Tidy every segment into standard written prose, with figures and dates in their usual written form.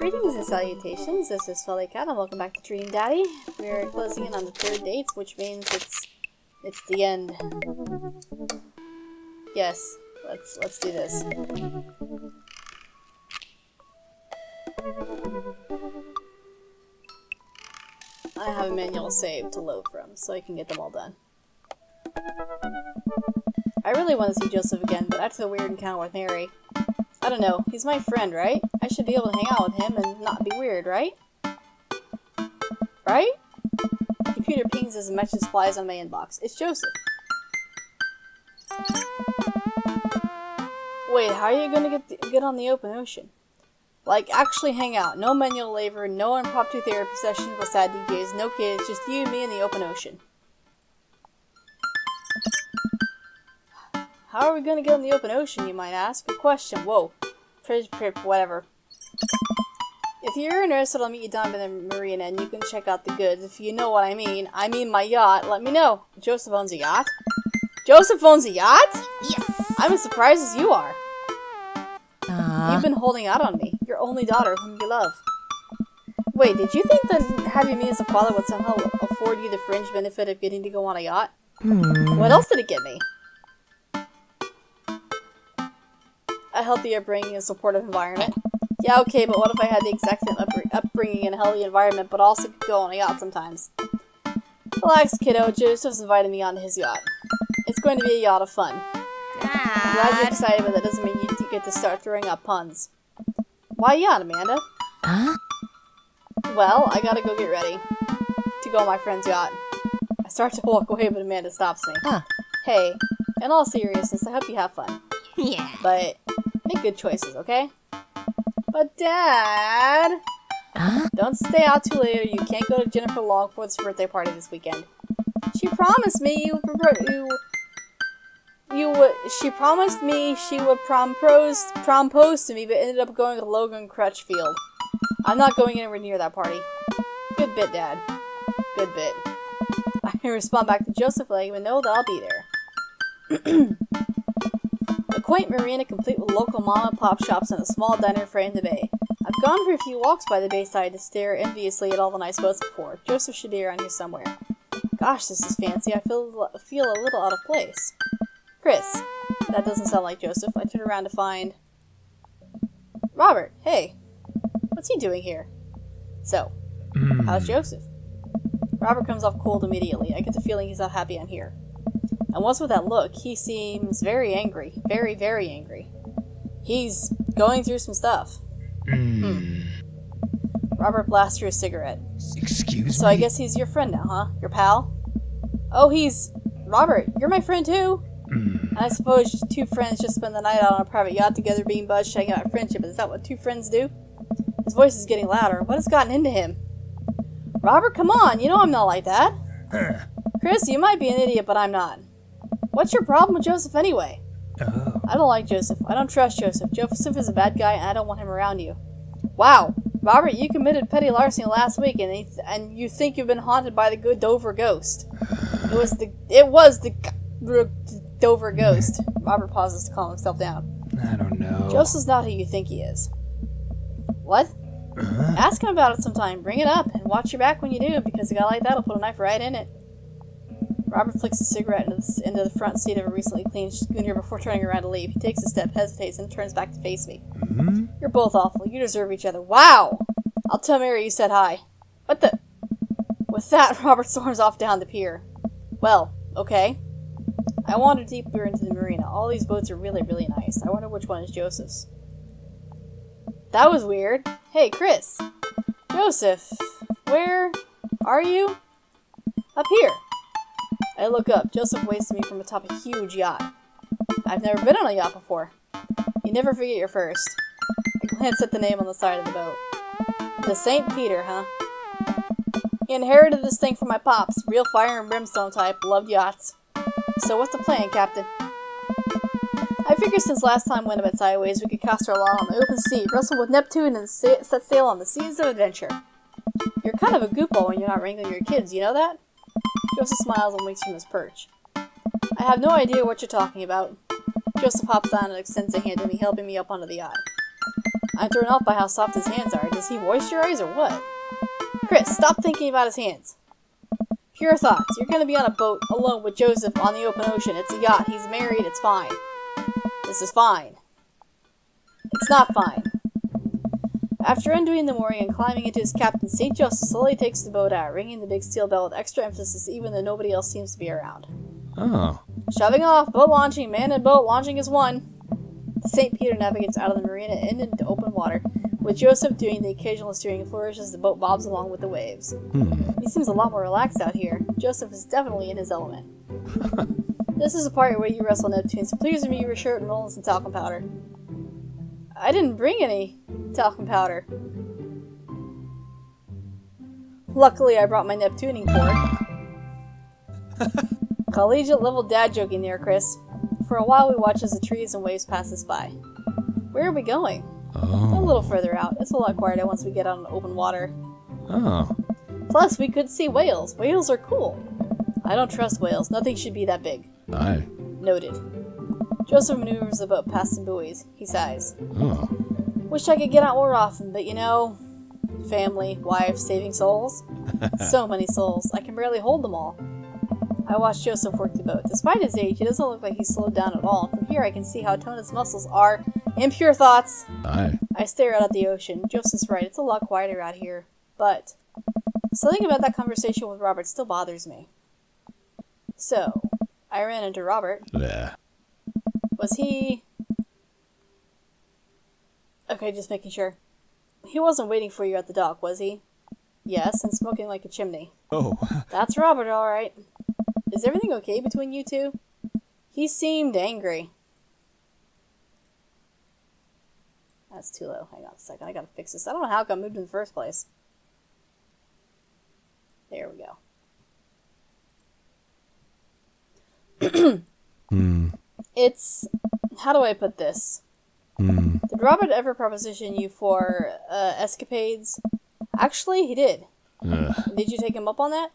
Greetings and salutations, this is Felly Cat and welcome back to Dream Daddy. We're closing in on the third date, which means it's the end. Yes, let's do this. I have a manual save to load from, so I can get them all done. I really want to see Joseph again, but after the weird encounter with Mary, I don't know, he's my friend, right? I should be able to hang out with him and not be weird, right? Right? Computer pings as a message flies on my inbox. It's Joseph. Wait, how are you gonna get on the open ocean? Like, actually hang out. No manual labor, no impromptu therapy sessions with sad DJs, no kids, just you and me in the open ocean. How are we gonna get on the open ocean, you might ask? Good question. Whoa. Whatever. If you're interested, I'll meet you down by the marina and you can check out the goods. If you know what I mean my yacht, let me know. Joseph owns a yacht? Joseph owns a yacht? Yes! I'm as surprised as you are. You've been holding out on me. Your only daughter, whom you love. Wait, did you think that having me as a father would somehow afford you the fringe benefit of getting to go on a yacht? What else did it get me? A healthy upbringing and supportive environment. Yeah, okay, but what if I had the exact same upbringing and a healthy environment, but also could go on a yacht sometimes? Relax, kiddo. Joseph's invited me onto his yacht. It's going to be a yacht of fun. I'm glad you're excited, but that doesn't mean you get to start throwing up puns. Why yacht, Amanda? Huh? Well, I gotta go get ready to go on my friend's yacht. I start to walk away, but Amanda stops me. Hey, in all seriousness, I hope you have fun. Yeah. But make good choices, okay? But Dad! Don't stay out too late or you can't go to Jennifer Longford's birthday party this weekend. She promised me she promised me she would prompose to me, but ended up going to Logan Crutchfield. I'm not going anywhere near that party. Good bit, Dad. Good bit. I respond back to Joseph, letting him know that I'll be there. A quaint marina complete with local mom-and-pop shops and a small diner framed in the bay. I've gone for a few walks by the bayside to stare enviously at all the nice boats before. Joseph should be around here somewhere. Gosh, this is fancy. I feel a little out of place. Chris. That doesn't sound like Joseph. I turn around to find Robert. Hey. What's he doing here? So, how's Joseph? Robert comes off cold immediately. I get the feeling he's not happy I'm here. And what's with that look? He seems very angry. Very, very angry. He's going through some stuff. Robert blasts through a cigarette. Excuse me? So I guess he's your friend now, huh? Your pal? Oh, Robert, you're my friend too? And I suppose two friends just spend the night out on a private yacht together being buzzed, shaking out friendship. Is that what two friends do? His voice is getting louder. What has gotten into him? Robert, come on! You know I'm not like that! Chris, you might be an idiot, but I'm not. What's your problem with Joseph anyway? Oh. I don't like Joseph. I don't trust Joseph. Joseph is a bad guy, and I don't want him around you. Wow! Robert, you committed petty larceny last week, and you think you've been haunted by the good Dover ghost. It was the Dover ghost. Robert pauses to calm himself down. I don't know. Joseph's not who you think he is. What? Ask him about it sometime. Bring it up, and watch your back when you do, because a guy like that'll put a knife right in it. Robert flicks a cigarette into the front seat of a recently cleaned schooner before turning around to leave. He takes a step, hesitates, and turns back to face me. You're both awful. You deserve each other. Wow! I'll tell Mary you said hi. What the? With that, Robert storms off down the pier. Well, okay. I wandered deeper into the marina. All these boats are really, really nice. I wonder which one is Joseph's. That was weird. Hey, Chris. Joseph. Where are you? Up here. I look up. Joseph waves to me from atop a huge yacht. I've never been on a yacht before. You never forget your first. I glance at the name on the side of the boat. The St. Peter, huh? He inherited this thing from my pops. Real fire and brimstone type. Loved yachts. So what's the plan, Captain? I figured since last time went a bit sideways, we could cast our lot on the open sea, wrestle with Neptune, and set sail on the seas of adventure. You're kind of a goofball when you're not wrangling your kids, you know that? Joseph smiles and winks from his perch. I have no idea what you're talking about. Joseph hops on and extends a hand to me, helping me up onto the yacht. I'm thrown off by how soft his hands are. Does he moisturize or what? Chris, stop thinking about his hands. Pure thoughts. You're gonna be on a boat alone with Joseph on the open ocean. It's a yacht. He's married. It's fine. This is fine. It's not fine. After undoing the mooring and climbing into his captain, St. Joseph slowly takes the boat out, ringing the big steel bell with extra emphasis even though nobody else seems to be around. Oh. Shoving off, boat launching, man and boat launching as one. The St. Peter navigates out of the marina and into open water, with Joseph doing the occasional steering and flourish as the boat bobs along with the waves. He seems a lot more relaxed out here. Joseph is definitely in his element. This is the part where you wrestle Neptune, so please remove your shirt and roll in some talcum powder. I didn't bring any talcum powder. Luckily, I brought my Neptuning cord. Collegiate level dad joking there, Chris. For a while, we watch as the trees and waves pass us by. Where are we going? Oh. A little further out. It's a lot quieter once we get out on open water. Oh. Plus, we could see whales. Whales are cool. I don't trust whales. Nothing should be that big. Aye. Noted. Joseph maneuvers the boat past some buoys. He sighs. Oh. Wish I could get out more often, but you know, family, wife, saving souls. So many souls. I can barely hold them all. I watch Joseph work the boat. Despite his age, he doesn't look like he's slowed down at all. From here, I can see how toned his muscles are. Impure thoughts. Aye. I stare out at the ocean. Joseph's right. It's a lot quieter out here. But something about that conversation with Robert still bothers me. So, I ran into Robert. Yeah. Was he... Okay, just making sure. He wasn't waiting for you at the dock, was he? Yes, and smoking like a chimney. Oh. That's Robert, alright. Is everything okay between you two? He seemed angry. That's too low. Hang on a second. I gotta fix this. I don't know how it got moved in the first place. There we go. It's... How do I put this? Did Robert ever proposition you for escapades? Actually, he did. Did you take him up on that?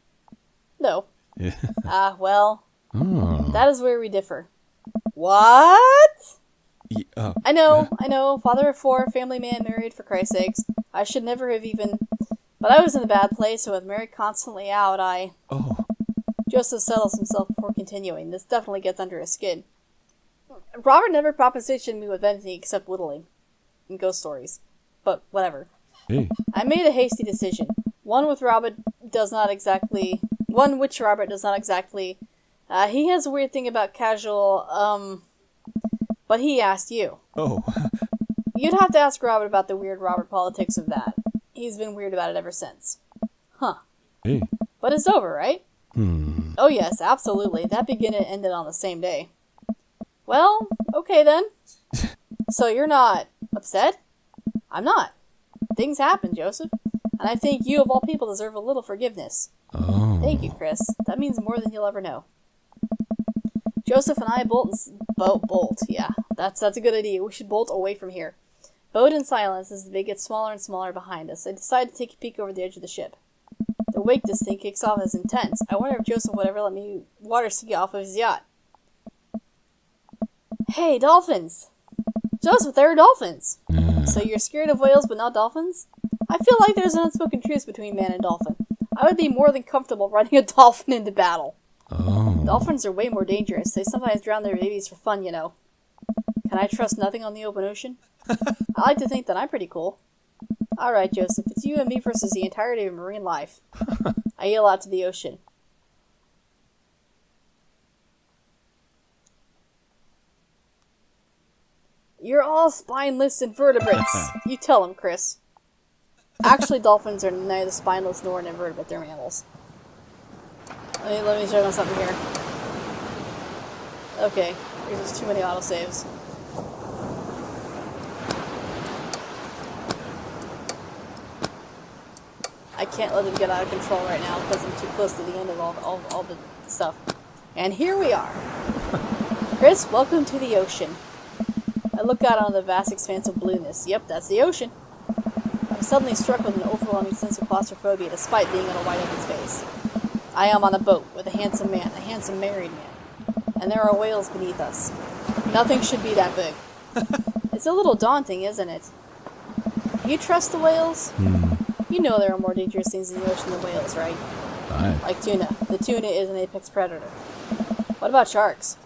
No. Yeah. Well, Oh. that is where we differ. What? Yeah. I know, father of four, family man, married, for Christ's sakes. I should never have even... But I was in a bad place, so with Mary constantly out, Oh. Joseph settles himself before continuing. This definitely gets under his skin. Robert never propositioned me with anything except whittling and ghost stories. But whatever. Hey. I made a hasty decision. One which Robert does not exactly... he has a weird thing about casual, but he asked you. Oh. You'd have to ask Robert about the weird Robert politics of that. He's been weird about it ever since. Huh. Hey. But it's over, right? Oh yes, absolutely. That began and ended on the same day. Well, okay then. So you're not upset? I'm not. Things happen, Joseph. And I think you, of all people, deserve a little forgiveness. Oh. Thank you, Chris. That means more than you'll ever know. Joseph and I bolt. Yeah, that's a good idea. We should bolt away from here. Boat in silence as the bay gets smaller and smaller behind us. I decide to take a peek over the edge of the ship. The wake this thing kicks off is intense. I wonder if Joseph would ever let me water ski off of his yacht. Hey, dolphins! Joseph, there are dolphins! So you're scared of whales but not dolphins? I feel like there's an unspoken truce between man and dolphin. I would be more than comfortable running a dolphin into battle. Oh. Dolphins are way more dangerous. They sometimes drown their babies for fun, you know. Can I trust nothing on the open ocean? I like to think that I'm pretty cool. Alright, Joseph, it's you and me versus the entirety of marine life. I yell out to the ocean. You're all spineless invertebrates. You tell him, Chris. Actually, dolphins are neither spineless nor an invertebrate. They're mammals. Let me show you something here. Okay, there's just too many autosaves. I can't let them get out of control right now because I'm too close to the end of all the stuff. And here we are. Chris, welcome to the ocean. I look out on the vast expanse of blueness. Yep, that's the ocean. I'm suddenly struck with an overwhelming sense of claustrophobia despite being in a wide open space. I am on a boat with a handsome man, a handsome married man. And there are whales beneath us. Nothing should be that big. It's a little daunting, isn't it? You trust the whales? You know there are more dangerous things in the ocean than whales, right? Aye. Like tuna. The tuna is an apex predator. What about sharks?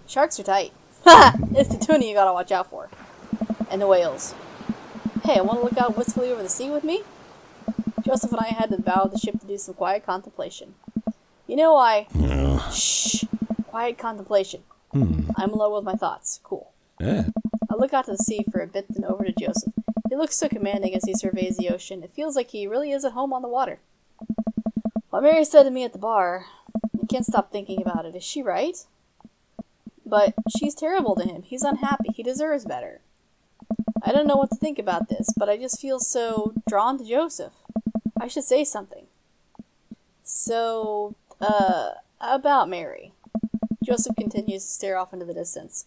Sharks are tight. Ha! It's the tuna you gotta watch out for. And the whales. Hey, want to look out wistfully over the sea with me? Joseph and I had to bow the ship to do some quiet contemplation. You know why? Shh. Quiet contemplation. I'm alone with my thoughts. Cool. Yeah. I look out to the sea for a bit, then over to Joseph. He looks so commanding as he surveys the ocean. It feels like he really is at home on the water. What Mary said to me at the bar, I can't stop thinking about it. Is she right? But she's terrible to him. He's unhappy. He deserves better. I don't know what to think about this, but I just feel so drawn to Joseph. I should say something. So, about Mary. Joseph continues to stare off into the distance.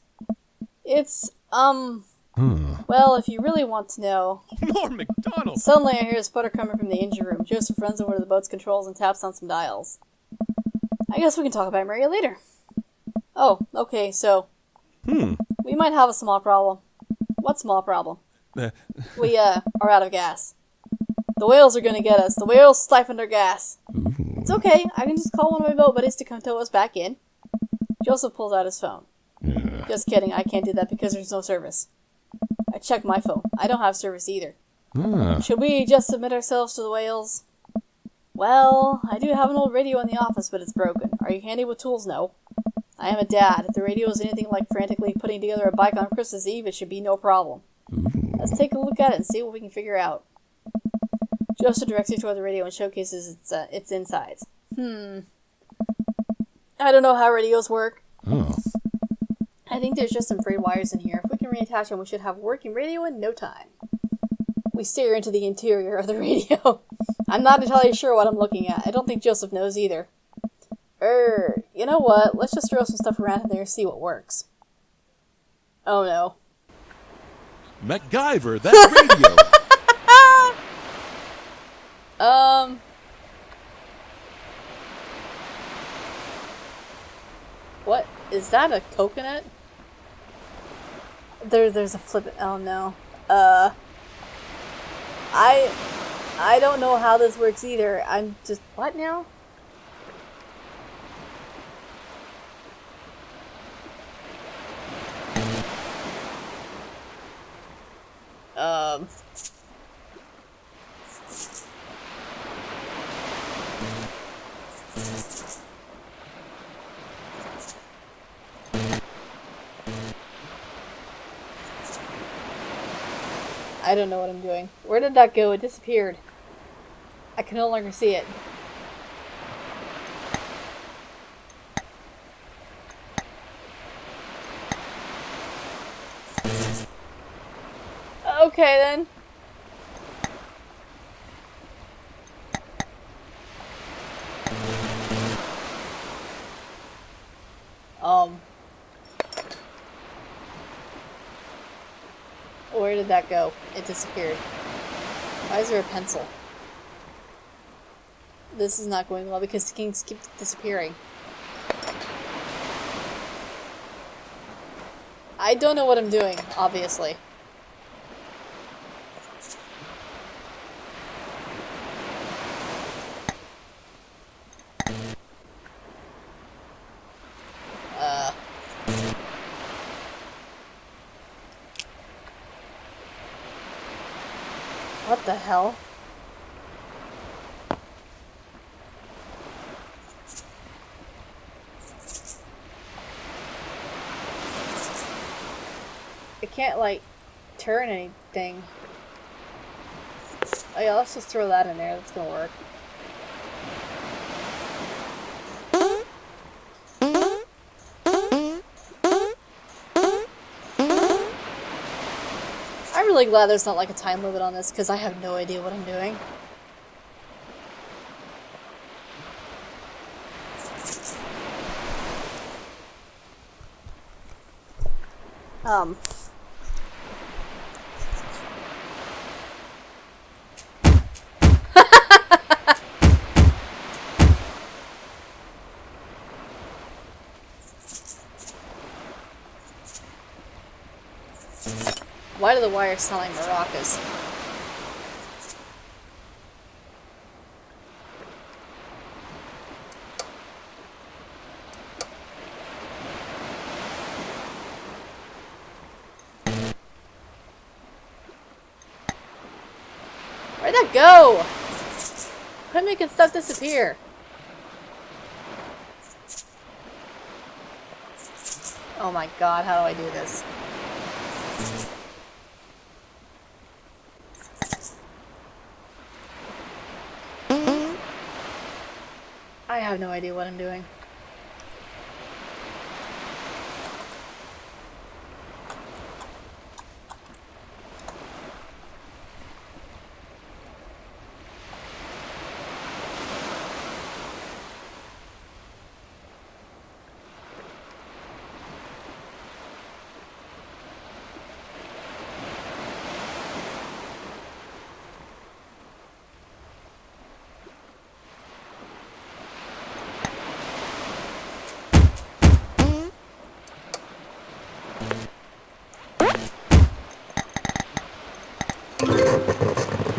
It's, well, if you really want to know... Lord McDonald! Suddenly I hear a sputter coming from the engine room. Joseph runs over to the boat's controls and taps on some dials. I guess we can talk about Mary later. Oh, okay, so... We might have a small problem. What small problem? We, are out of gas. The whales are gonna get us. The whales siphoned our gas. It's okay. I can just call one of my boat buddies to come tow us back in. Joseph pulls out his phone. Just kidding. I can't do that because there's no service. I checked my phone. I don't have service either. Should we just submit ourselves to the whales? Well, I do have an old radio in the office, but it's broken. Are you handy with tools? No. I am a dad. If the radio is anything like frantically putting together a bike on Christmas Eve, it should be no problem. Let's take a look at it and see what we can figure out. Joseph directs you toward the radio and showcases its insides. I don't know how radios work. I think there's just some frayed wires in here. If we can reattach them, we should have a working radio in no time. We stare into the interior of the radio. I'm not entirely sure what I'm looking at. I don't think Joseph knows either. You know what? Let's just throw some stuff around in there and see what works. Oh no. MacGyver, that radio! What? Is that a coconut? There's a flip. Oh no. I don't know how this works either. I'm just... What now? I don't know what I'm doing. Where did that go? It disappeared. I can no longer see it. Okay then. Where did that go? It disappeared. Why is there a pencil? This is not going well because things keep disappearing. I don't know what I'm doing, obviously. What the hell? I can't, like, turn anything. Oh yeah, let's just throw that in there. That's gonna work. I'm really glad there's not like a time limit on this because I have no idea what I'm doing. Why do the wires sound like maracas? Where'd that go? Quit making stuff disappear. Oh my god, how do I do this? I have no idea what I'm doing.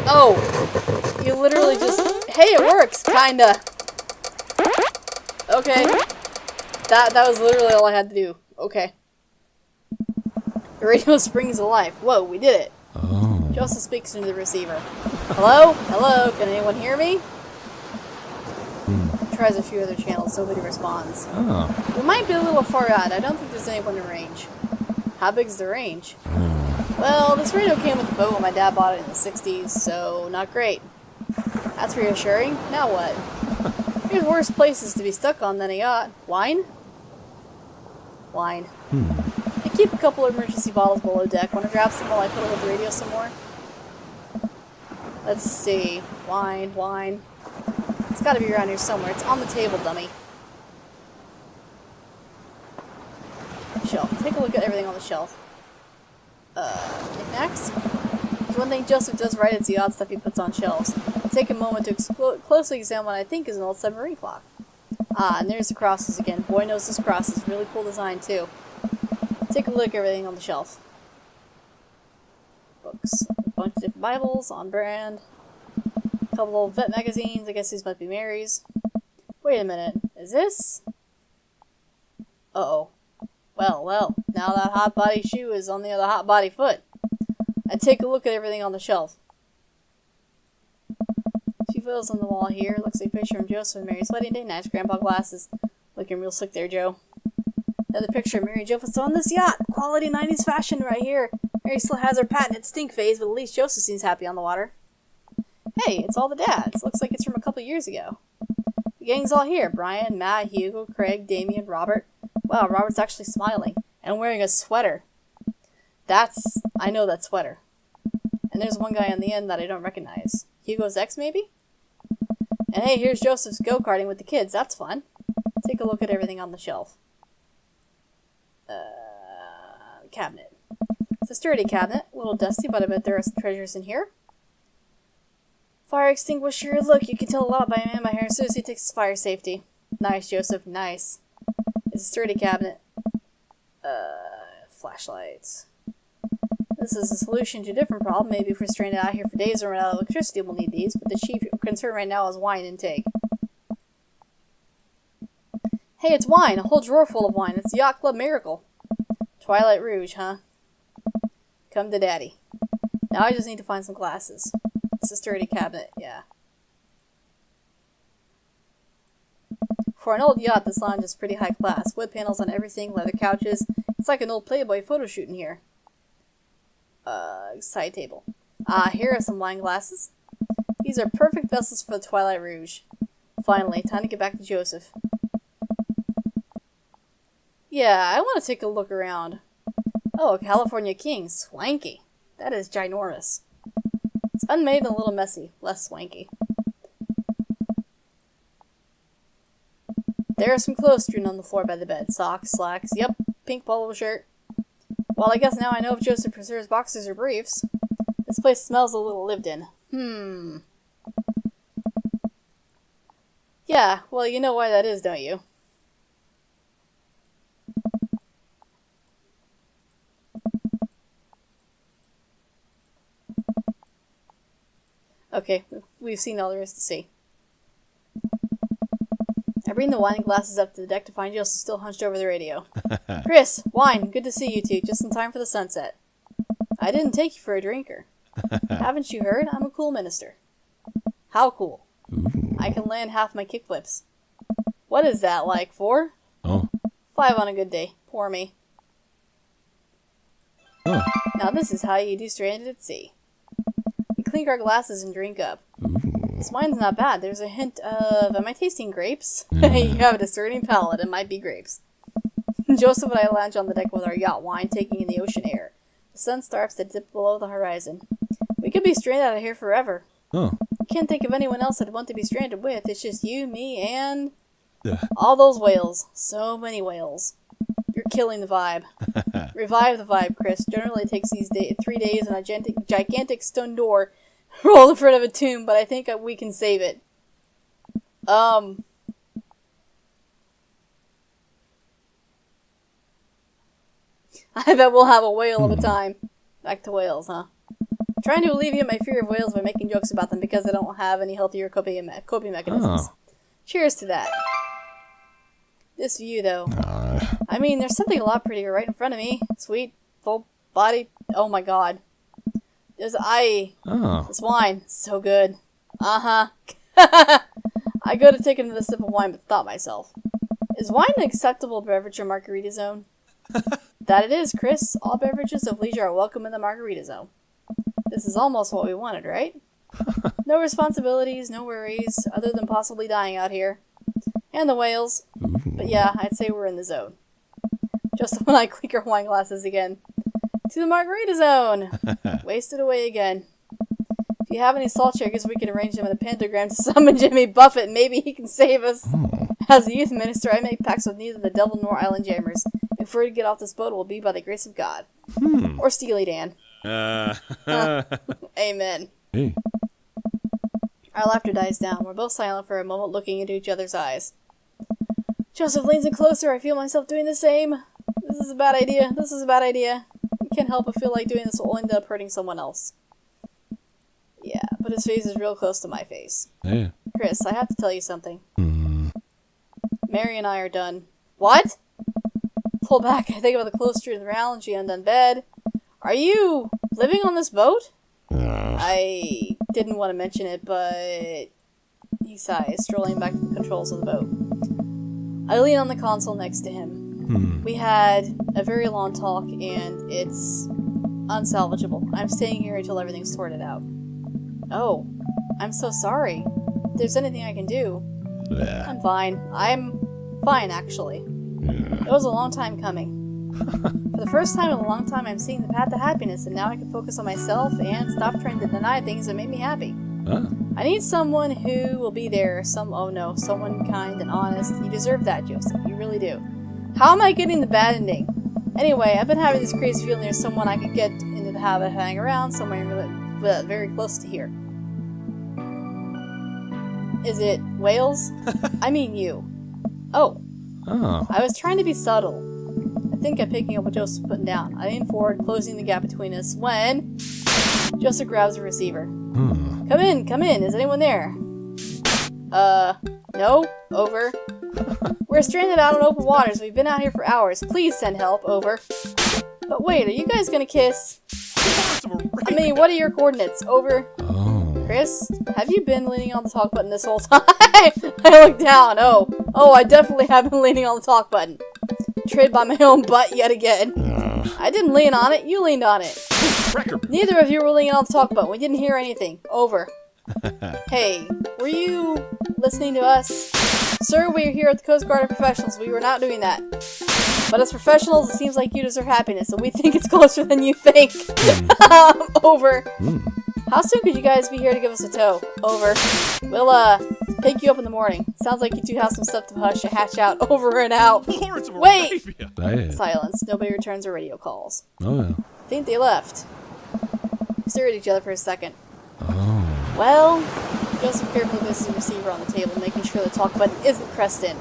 Oh! You literally just... Hey, it works! Kinda. Okay. That was literally all I had to do. Okay. The radio springs to life. Whoa, we did it. Oh. Joseph speaks into the receiver. Hello? Hello? Can anyone hear me? Tries a few other channels, nobody responds. Oh. We might be a little far out. I don't think there's anyone in range. How big's the range? Well, this radio came with the boat when my dad bought it in the 60s, so not great. That's reassuring. Now what? There's worse places to be stuck on than a yacht. Wine? Wine. I keep a couple of emergency bottles below deck. Want to grab some while I fiddle with the radio some more? Let's see. Wine, wine. It's gotta be around here somewhere. It's on the table, dummy. Shelf. Take a look at everything on the shelf. Knickknacks? There's one thing Joseph does right, it's the odd stuff he puts on shelves. Take a moment to closely examine what I think is an old submarine clock. Ah, and there's the crosses again. Boy knows this cross is really cool design, too. Take a look at everything on the shelf. Books. A bunch of different Bibles, on brand. A couple old vet magazines. I guess these might be Mary's. Wait a minute. Is this? Uh-oh. Well, now that hot body shoe is on the other hot body foot. I take a look at everything on the shelf. A few photos on the wall here. Looks like a picture of Joseph and Mary's wedding day. Nice grandpa glasses. Looking real slick there, Joe. Another picture of Mary and Joseph on this yacht. Quality 90s fashion right here. Mary still has her patented stink phase, but at least Joseph seems happy on the water. Hey, it's all the dads. Looks like it's from a couple years ago. The gang's all here. Brian, Matt, Hugo, Craig, Damien, Robert. Wow, Robert's actually smiling. And wearing a sweater. I know that sweater. And there's one guy on the end that I don't recognize. Hugo's ex, maybe? And hey, here's Joseph's go-karting with the kids. That's fun. Take a look at everything on the shelf. Cabinet. It's a sturdy cabinet. A little dusty, but I bet there are some treasures in here. Fire extinguisher. Look, you can tell a lot by a man by hair as soon as he takes his fire safety. Nice, Joseph. Nice. It's a sturdy cabinet. Flashlights. This is a solution to a different problem. Maybe if we're stranded out here for days or run out of electricity, we'll need these. But the chief concern right now is wine intake. Hey, it's wine. A whole drawer full of wine. It's the Yacht Club Miracle. Twilight Rouge, huh? Come to daddy. Now I just need to find some glasses. It's a sturdy cabinet, yeah. For an old yacht, this lounge is pretty high class. Wood panels on everything, leather couches. It's like an old Playboy photo shoot in here. Side table. Here are some wine glasses. These are perfect vessels for the Twilight Rouge. Finally, time to get back to Joseph. Yeah, I want to take a look around. Oh, a California King. Swanky. That is ginormous. It's unmade and a little messy. Less swanky. There are some clothes strewn on the floor by the bed. Socks, slacks, yep, pink polo shirt. Well, I guess now I know if Joseph prefers boxers or briefs. This place smells a little lived in. Yeah, well, you know why that is, don't you? Okay, we've seen all there is to see. I bring the wine glasses up to the deck to find Joseph still hunched over the radio. Chris, wine, good to see you two, just in time for the sunset. I didn't take you for a drinker. Haven't you heard? I'm a cool minister. How cool. Ooh. I can land half my kickflips. What is that, like 4? Oh. 5 on a good day. Poor me. Oh. Now this is how you do stranded at sea. We clink our glasses and drink up. Ooh. This wine's not bad. There's a hint of... Am I tasting grapes? You have a discerning palate. It might be grapes. Joseph and I lounge on the deck with our yacht wine, taking in the ocean air. The sun starts to dip below the horizon. We could be stranded out of here forever. Oh. I can't think of anyone else I'd want to be stranded with. It's just you, me, and... Yeah. all those whales. So many whales. You're killing the vibe. Revive the vibe, Chris. Generally it takes 3 days and a gigantic stone door rolled in front of a tomb, but I think we can save it. I bet we'll have a whale of a time. Back to whales, huh? Trying to alleviate my fear of whales by making jokes about them because they don't have any healthier coping mechanisms. Oh. Cheers to that. This view, though. I mean, there's something a lot prettier right in front of me. Sweet, full body. Oh my god. This wine. So good. Uh-huh. I go to take another sip of wine, but stop myself. Is wine an acceptable beverage in Margarita Zone? That it is, Chris. All beverages of leisure are welcome in the Margarita Zone. This is almost what we wanted, right? No responsibilities, no worries, other than possibly dying out here. And the whales. But yeah, I'd say we're in the zone. Just when I clink our wine glasses again. To the Margarita Zone! Wasted away again. If you have any salt shakers, we can arrange them in a pentagram to summon Jimmy Buffett. Maybe he can save us. As a youth minister, I make pacts with neither the devil nor island jammers. If we're to get off this boat, it will be by the grace of God. Or Steely Dan. Amen. Hey. Our laughter dies down. We're both silent for a moment, looking into each other's eyes. Joseph leans in closer. I feel myself doing the same. This is a bad idea. This is a bad idea. I can't help but feel like doing this will end up hurting someone else. Yeah, but his face is real close to my face. Yeah. Chris, I have to tell you something. Mary and I are done. What? Pull back. I think about the clothes strewn around. She undone bed. Are you living on this boat? I didn't want to mention it, but he sighs, strolling back to the controls of the boat. I lean on the console next to him. We had a very long talk, and it's unsalvageable. I'm staying here until everything's sorted out. Oh, I'm so sorry. If there's anything I can do, I'm fine. I'm fine, actually. It was a long time coming. For the first time in a long time, I'm seeing the path to happiness, and now I can focus on myself and stop trying to deny things that make me happy. I need someone who will be there, someone kind and honest. You deserve that, Joseph. You really do. How am I getting the bad ending? Anyway, I've been having this crazy feeling there's someone I could get into the habit of hanging around, somewhere very close to here. Is it whales? I mean you. Oh. I was trying to be subtle. I think I'm picking up what Joseph's putting down. I lean forward, closing the gap between us, when Joseph grabs the receiver. Come in. Is anyone there? No? Over. We're stranded out on open waters. We've been out here for hours. Please send help. Over. But wait, are you guys gonna kiss? I mean, what are your coordinates? Over. Chris, have you been leaning on the talk button this whole time? I look down. Oh, I definitely have been leaning on the talk button. Betrayed by my own butt yet again. I didn't lean on it. You leaned on it. Neither of you were leaning on the talk button. We didn't hear anything. Over. Hey, were you listening to us? Sir, we are here at the Coast Guard of Professionals. We were not doing that. But as professionals, it seems like you deserve happiness, and we think it's closer than you think. Over. How soon could you guys be here to give us a tow? Over. We'll, pick you up in the morning. Sounds like you two have some stuff to hatch out. Over and out. Wait! Silence. Nobody returns our radio calls. I think they left. We stare at each other for a second. Well, Joseph carefully places the receiver on the table, making sure the talk button isn't pressed in.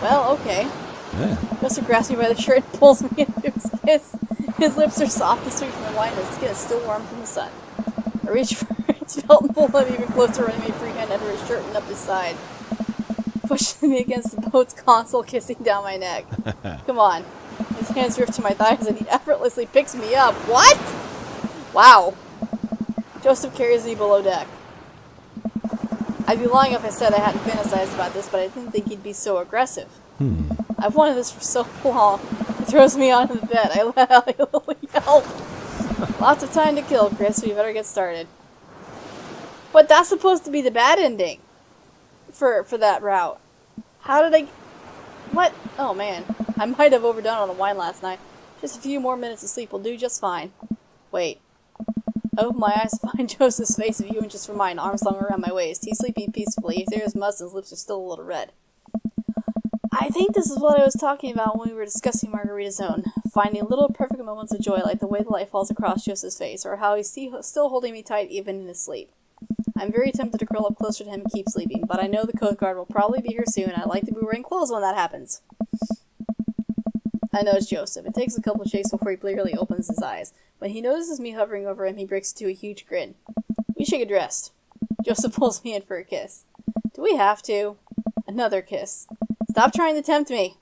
Well, okay. Joseph grabs me by the shirt and pulls me into his kiss. His lips are soft and sweet from the wine, and his skin is still warm from the sun. I reach for his belt and pull him even closer, running my free hand under his shirt and up his side. Pushing me against the boat's console, kissing down my neck. Come on. His hands drift to my thighs and he effortlessly picks me up. What? Wow. Joseph carries me below deck. I'd be lying if I said I hadn't fantasized about this, but I didn't think he'd be so aggressive. I've wanted this for so long. He throws me onto the bed. I let out a little yelp. Lots of time to kill, Chris. We better get started. But that's supposed to be the bad ending for that route. How did I... What? Oh, man. I might have overdone on the wine last night. Just a few more minutes of sleep will do just fine. Wait. I open my eyes to find Joseph's face a few inches from mine, arms slung around my waist. He's sleeping peacefully. His hair is mussed and his lips are still a little red. I think this is what I was talking about when we were discussing Margarita Zone. Finding little perfect moments of joy, like the way the light falls across Joseph's face, or how he's still holding me tight even in his sleep. I'm very tempted to curl up closer to him and keep sleeping, but I know the Coast Guard will probably be here soon, and I like to be wearing clothes when that happens. I nudge Joseph. It takes a couple shakes before he clearly opens his eyes. When he notices me hovering over him, he breaks into a huge grin. We should get dressed. Joseph pulls me in for a kiss. Do we have to? Another kiss. Stop trying to tempt me.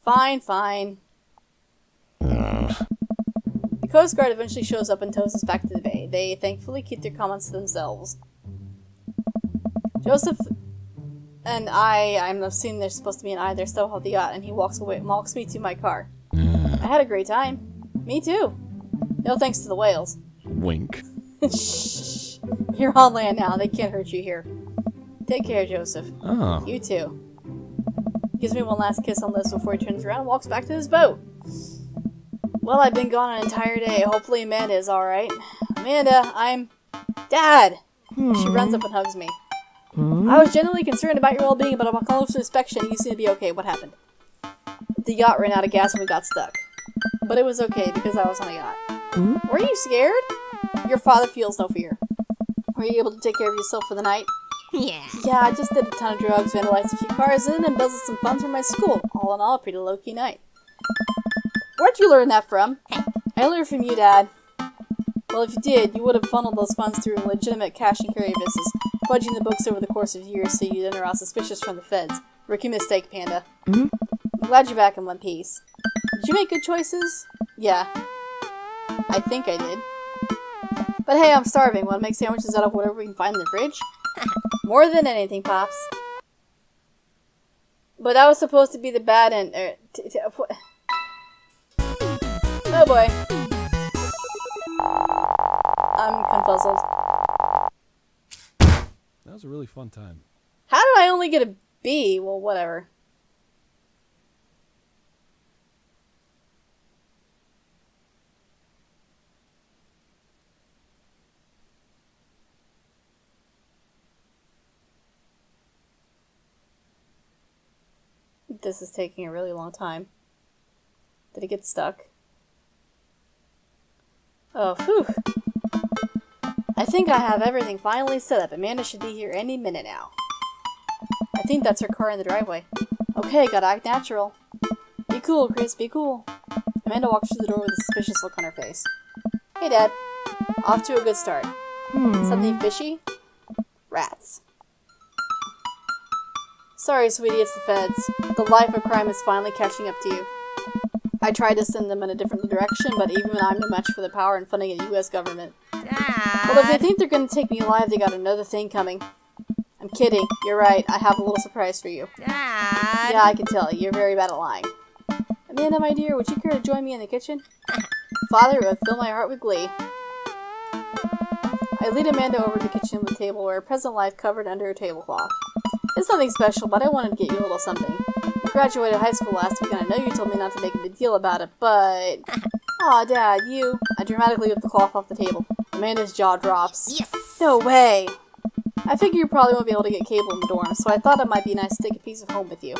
Fine, fine. The Coast Guard eventually shows up and tows us back to the bay. They thankfully keep their comments to themselves. Joseph and I'm assuming there's supposed to be an I there, still hold the yacht, and he walks me to my car. I had a great time. Me too. No thanks to the whales. Wink. Shh. You're on land now. They can't hurt you here. Take care, Joseph. Oh. You too. Gives me one last kiss on the lips before he turns around and walks back to his boat. Well, I've been gone an entire day. Hopefully Amanda is alright. Amanda, I'm... Dad! She runs up and hugs me. I was genuinely concerned about your well-being, but upon closer inspection, you seem to be okay. What happened? The yacht ran out of gas and we got stuck. But it was okay, because I was on a yacht. Were you scared? Your father feels no fear. Were you able to take care of yourself for the night? Yeah, I just did a ton of drugs, vandalized a few cars, and embezzled some funds from my school. All in all, a pretty low-key night. Where'd you learn that from? I learned from you, Dad. Well, if you did, you would have funneled those funds through legitimate cash and carry business, fudging the books over the course of years so you'd enter out suspicious from the feds. Rookie mistake, Panda. I'm glad you're back in one piece. Did you make good choices? Yeah. I think I did. But hey, I'm starving. Want to make sandwiches out of whatever we can find in the fridge? More than anything, Pops. But that was supposed to be the bad end. Oh boy. I'm confuzzled. That was a really fun time. How did I only get a B? Well, whatever. This is taking a really long time. Did it get stuck? Oh, phew. I think I have everything finally set up. Amanda should be here any minute now. I think that's her car in the driveway. Okay, gotta act natural. Be cool, Chris, be cool. Amanda walks through the door with a suspicious look on her face. Hey, Dad. Off to a good start. Something fishy? Rats. Sorry, sweetie, it's the feds. The life of crime is finally catching up to you. I tried to send them in a different direction, but even I'm no match for the power and funding of the U.S. government. Dad. Well, if they think they're going to take me alive, they got another thing coming. I'm kidding. You're right. I have a little surprise for you. Dad. Yeah, I can tell. You're very bad at lying. Amanda, my dear, would you care to join me in the kitchen? Father, it would fill my heart with glee. I lead Amanda over to the kitchen with a table where a present life covered under a tablecloth. It's nothing special, but I wanted to get you a little something. You graduated high school last week, and I know you told me not to make a big deal about it, but... Aw, Dad, you... I dramatically whip the cloth off the table. Amanda's jaw drops. Yes! No way! I figure you probably won't be able to get cable in the dorm, so I thought it might be nice to take a piece of home with you.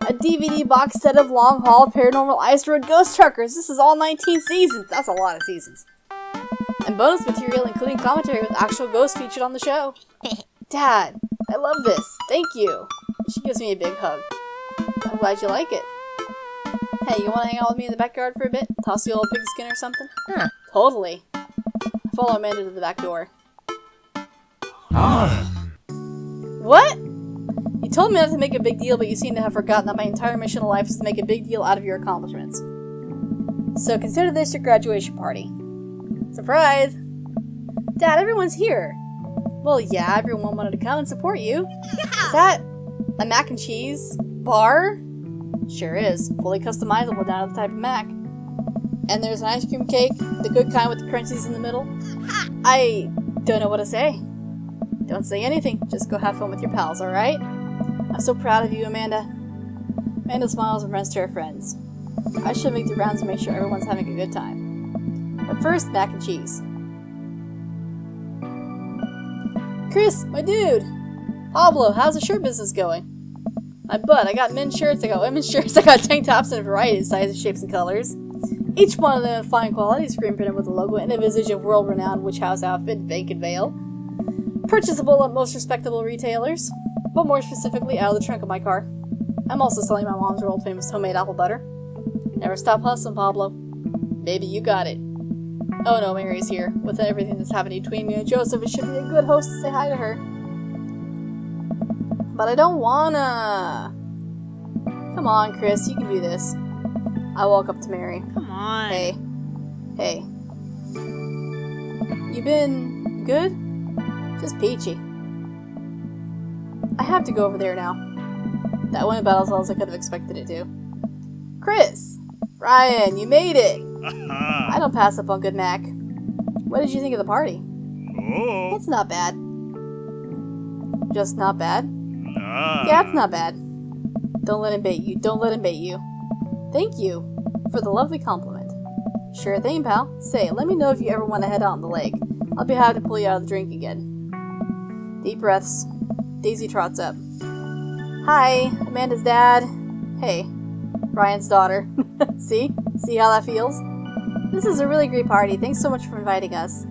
A DVD box set of Long Haul Paranormal Ice Road Ghost Truckers. This is all 19 seasons. That's a lot of seasons. And bonus material, including commentary with actual ghosts featured on the show. Dad, I love this. Thank you. She gives me a big hug. I'm glad you like it. Hey, you want to hang out with me in the backyard for a bit? Toss you a little pigskin or something? Huh. Totally. I follow Amanda to the back door. What? You told me not to make a big deal, but you seem to have forgotten that my entire mission in life is to make a big deal out of your accomplishments. So consider this your graduation party. Surprise! Dad, everyone's here. Well, yeah, everyone wanted to come and support you. Is that a mac and cheese bar? Sure is. Fully customizable down to the type of mac. And there's an ice cream cake, the good kind with the crunchies in the middle. I don't know what to say. Don't say anything. Just go have fun with your pals, alright? I'm so proud of you, Amanda. Amanda smiles and runs to her friends. I should make the rounds and make sure everyone's having a good time. But first, mac and cheese. Chris, my dude! Pablo, how's the shirt business going? My butt, I got men's shirts, I got women's shirts, I got tank tops in a variety of sizes, shapes, and colors. Each one of them of fine quality, screen printed with a logo and a visage of world-renowned witch house outfit, Vacant Veil. Purchasable at most respectable retailers, but more specifically out of the trunk of my car. I'm also selling my mom's world-famous homemade apple butter. Never stop hustling, Pablo. Baby, you got it. Oh no, Mary's here. With everything that's happening between me and Joseph, it should be a good host to say hi to her. But I don't wanna. Come on, Chris, you can do this. I walk up to Mary. Come on. Hey. Hey. You been good? Just peachy. I have to go over there now. That went about as well as I could have expected it to. Chris! Ryan, you made it! I don't pass up on good Mac. What did you think of the party? Oh. It's not bad. Just not bad? Yeah, it's not bad. Don't let him bait you. Don't let him bait you. Thank you for the lovely compliment. Sure thing, pal. Say, let me know if you ever want to head out on the lake. I'll be happy to pull you out of the drink again. Deep breaths. Daisy trots up. Hi, Amanda's dad. Hey, Ryan's daughter. See? See how that feels? This is a really great party. Thanks so much for inviting us.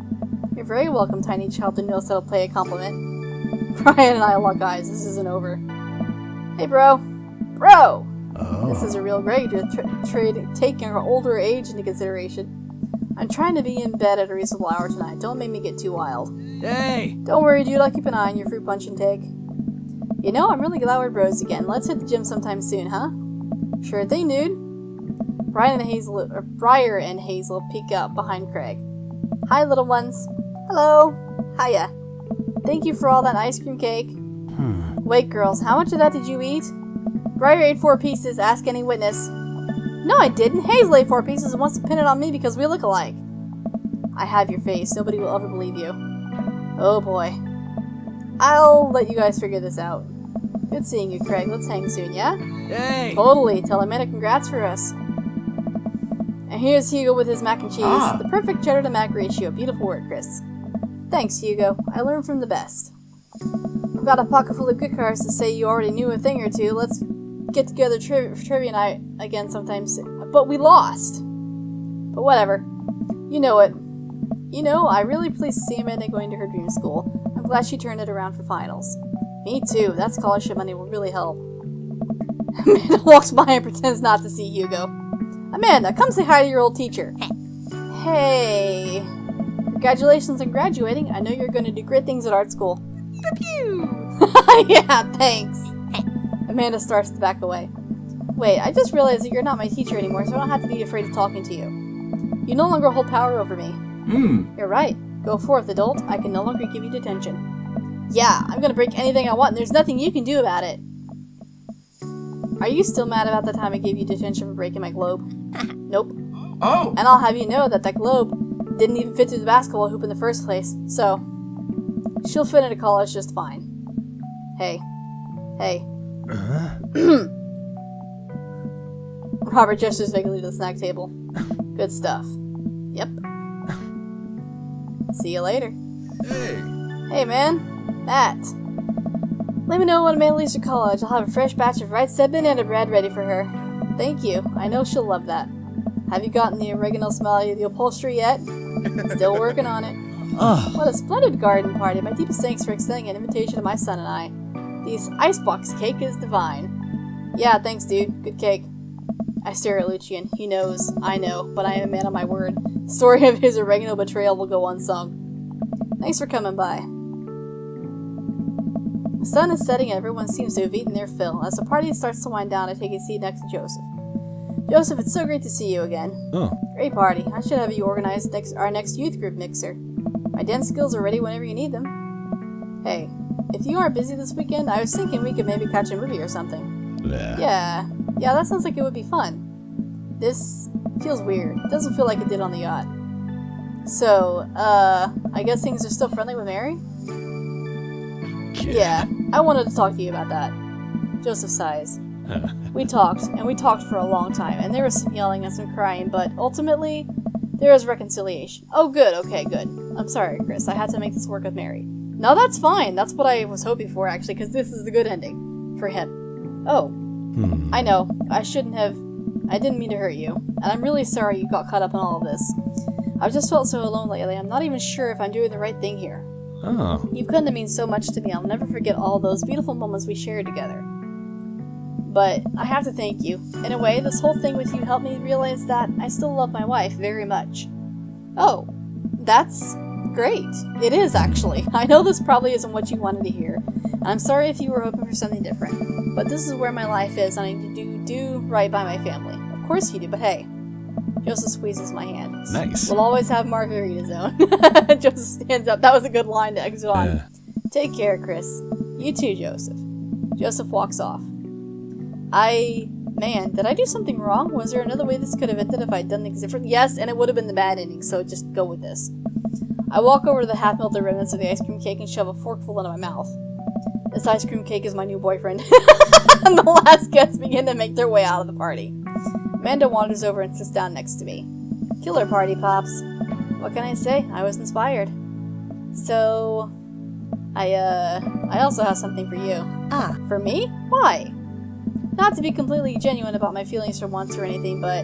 You're very welcome, tiny child who knows how to play a compliment. Ryan and I lock eyes. This isn't over. Hey, bro. Bro! Oh. This is a real great taking her older age into consideration. I'm trying to be in bed at a reasonable hour tonight. Don't make me get too wild. Hey! Don't worry, dude. I'll keep an eye on your fruit punch intake. You know, I'm really glad we're bros again. Let's hit the gym sometime soon, huh? Sure thing, dude. Briar and Hazel peek up behind Craig. Hi, little ones. Hello. Hiya. Thank you for all that ice cream cake. Wait, girls, how much of that did you eat? Briar ate 4 pieces. Ask any witness. No, I didn't. Hazel ate 4 pieces and wants to pin it on me because we look alike. I have your face. Nobody will ever believe you. Oh, boy. I'll let you guys figure this out. Good seeing you, Craig. Let's hang soon, yeah? Hey! Totally. Tell Amanda congrats for us. And here's Hugo with his mac and cheese. The perfect cheddar to mac ratio. Beautiful work, Chris. Thanks, Hugo. I learned from the best. I've got a pocket full of good cards to say you already knew a thing or two. Let's get together trivia night again sometime soon. But we lost. But whatever. You know it. You know, I'm really pleased to see Amanda going to her dream school. I'm glad she turned it around for finals. Me too. That scholarship money will really help. Amanda walks by and pretends not to see Hugo. Amanda, come say hi to your old teacher. Hey. Congratulations on graduating. I know you're going to do great things at art school. Pew! Yeah, thanks. Amanda starts to back away. Wait, I just realized that you're not my teacher anymore, so I don't have to be afraid of talking to you. You no longer hold power over me. You're right. Go forth, adult. I can no longer give you detention. Yeah, I'm gonna break anything I want, and there's nothing you can do about it. Are you still mad about the time I gave you detention for breaking my globe? Nope. Oh! And I'll have you know that globe didn't even fit through the basketball hoop in the first place, so she'll fit into college just fine. Hey. Hey. Robert gestures vaguely to the snack table. Good stuff. Yep. See you later. Hey! Hey, man. Matt. Let me know when Amanda leaves for college. I'll have a fresh batch of right said banana bread ready for her. Thank you. I know she'll love that. Have you gotten the oregano smell out of the upholstery yet? Still working on it. What a splendid garden party. My deepest thanks for extending an invitation to my son and I. This icebox cake is divine. Yeah, thanks, dude. Good cake. I stare at Lucian. He knows. I know. But I am a man of my word. The story of his oregano betrayal will go unsung. Thanks for coming by. The sun is setting and everyone seems to have eaten their fill. As the party starts to wind down, I take a seat next to Joseph. Joseph, it's so great to see you again. Oh. Great party. I should have you organize our next youth group mixer. My My dance skills are ready whenever you need them. Hey, if you aren't busy this weekend, I was thinking we could maybe catch a movie or something. Yeah, that sounds like it would be fun. This feels weird. It doesn't feel like it did on the yacht. So, I guess things are still friendly with Mary? Yeah, I wanted to talk to you about that. Joseph sighs. We talked, and we talked for a long time, and there was some yelling and some crying, but ultimately, there was reconciliation. Oh, good, okay, good. I'm sorry, Chris, I had to make this work with Mary. No, that's fine. That's what I was hoping for, actually, because this is the good ending. For him. Oh. I know. I didn't mean to hurt you. And I'm really sorry you got caught up in all of this. I've just felt so alone lately. I'm not even sure if I'm doing the right thing here. Oh. You've come to mean so much to me. I'll never forget all those beautiful moments we shared together. But I have to thank you. In a way, this whole thing with you helped me realize that I still love my wife very much. Oh. That's great. It is, actually. I know this probably isn't what you wanted to hear. And I'm sorry if you were hoping for something different. But this is where my life is, and I need to do right by my family. Of course you do, but hey. Joseph squeezes my hand. Nice. We'll always have Margarita Zone. Joseph stands up. That was a good line to exit on. Yeah. Take care, Chris. You too, Joseph. Joseph walks off. Man, did I do something wrong? Was there another way this could have ended if I'd done things different? Yes, and it would have been the bad ending, so just go with this. I walk over to the half-melted remnants of the ice cream cake and shove a forkful into my mouth. This ice cream cake is my new boyfriend. And the last guests begin to make their way out of the party. Amanda wanders over and sits down next to me. Killer party, Pops. What can I say? I was inspired. So, I also have something for you. Ah. For me? Why? Not to be completely genuine about my feelings for once or anything, but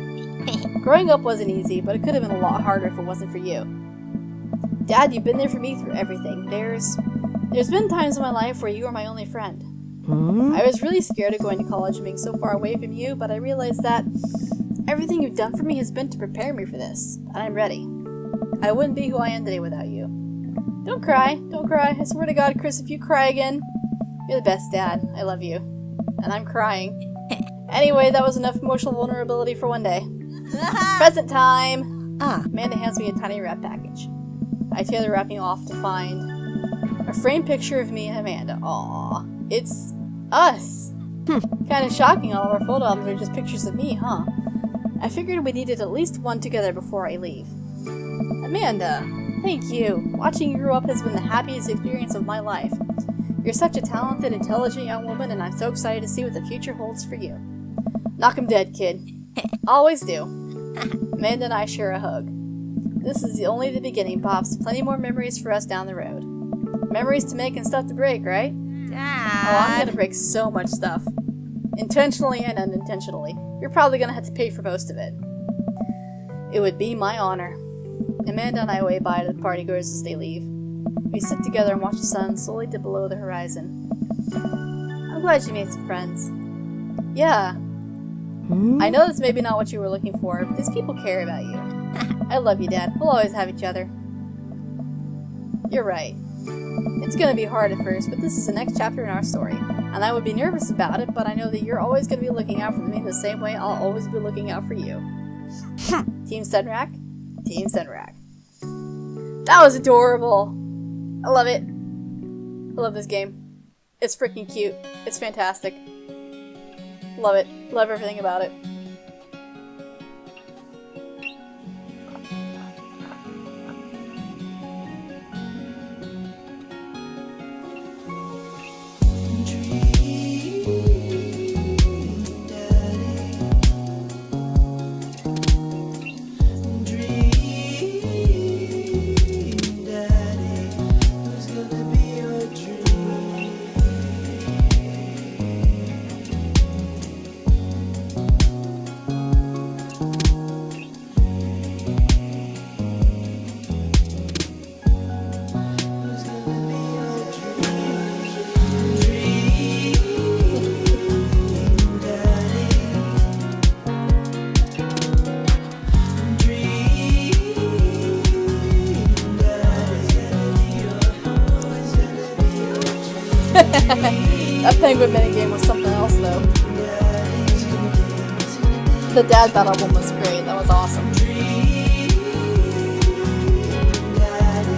growing up wasn't easy, but it could have been a lot harder if it wasn't for you. Dad, you've been there for me through everything. There's been times in my life where you were my only friend. I was really scared of going to college and being so far away from you, but I realized that everything you've done for me has been to prepare me for this, and I'm ready. I wouldn't be who I am today without you. Don't cry. I swear to God, Chris, if you cry again, you're the best dad. I love you. And I'm crying. Anyway, that was enough emotional vulnerability for one day. Present time! Amanda hands me a tiny wrap package. I tear the wrapping off to find a framed picture of me and Amanda. Aww. It's us. Kind of shocking all of our photo albums are just pictures of me, huh? I figured we needed at least one together before I leave. Amanda, thank you. Watching you grow up has been the happiest experience of my life. You're such a talented, intelligent young woman, and I'm so excited to see what the future holds for you. Knock 'em dead, kid. Always do. Amanda and I share a hug. This is only the beginning, Pops. Plenty more memories for us down the road. Memories to make and stuff to break, right? Dad. Oh, I'm gonna break so much stuff. Intentionally and unintentionally. You're probably gonna have to pay for most of it. It would be my honor. Amanda and I wave bye to the partygoers as they leave. We sit together and watch the sun slowly dip below the horizon. I'm glad you made some friends. Yeah. I know that's maybe not what you were looking for, but these people care about you. I love you, Dad. We'll always have each other. You're right. It's gonna be hard at first, but this is the next chapter in our story. And I would be nervous about it, but I know that you're always gonna be looking out for me the same way I'll always be looking out for you. Team Sunrack? Team Sunrack. That was adorable! I love it. I love this game. It's freaking cute. It's fantastic. Love it. Love everything about it. That penguin minigame was something else, though. The dad battle one was great. That was awesome.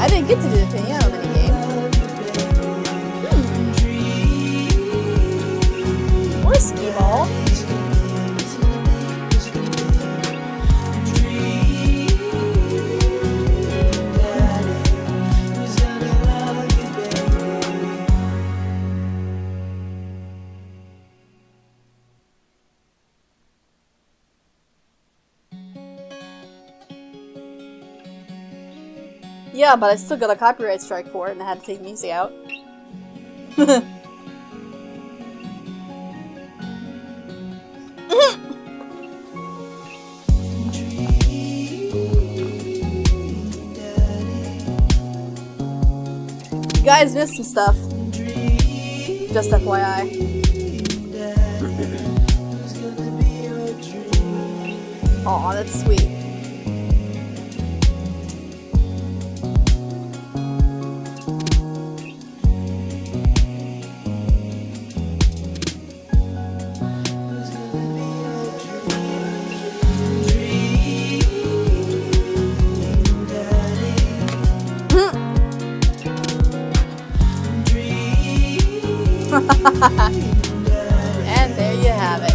I didn't get to do the piano minigame. Or skee ball. Yeah, but I still got a copyright strike for it and I had to take music out. You guys missed some stuff. Just FYI. Aw, that's sweet. And there you have it.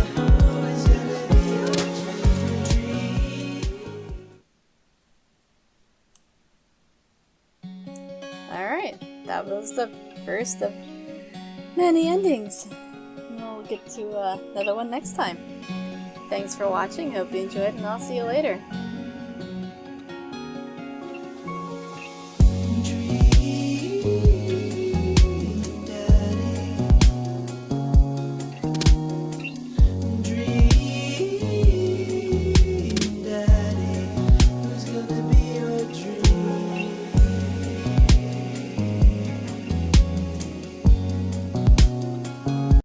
Alright, that was the first of many endings. We'll get to another one next time. Thanks for watching, hope you enjoyed, and I'll see you later.